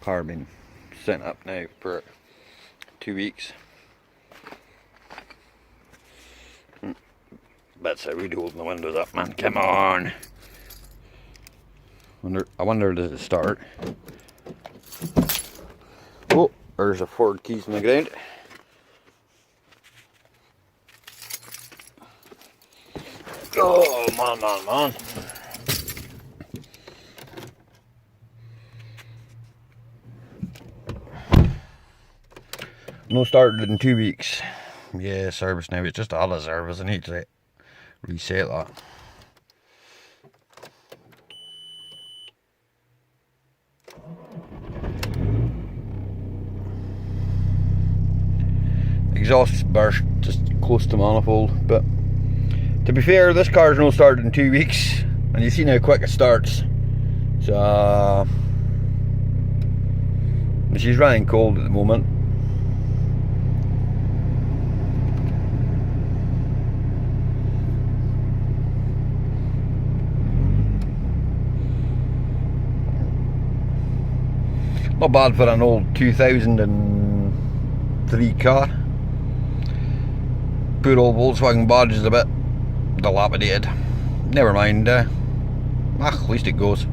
Car been sitting up now for 2 weeks. That's how we do holding the windows up, man. Come on. I wonder does it start? Oh, there's a Ford keys in the ground. Oh man. No started in 2 weeks. Yeah, service now. It's just all the service. I need to reset that. Exhaust burst just close to manifold, but to be fair, this car's no started in 2 weeks, and you've seen how quick it starts. So she's running cold at the moment. Not bad for an old 2003 car. Poor old Volkswagen badge is a bit dilapidated. Never mind, at least it goes.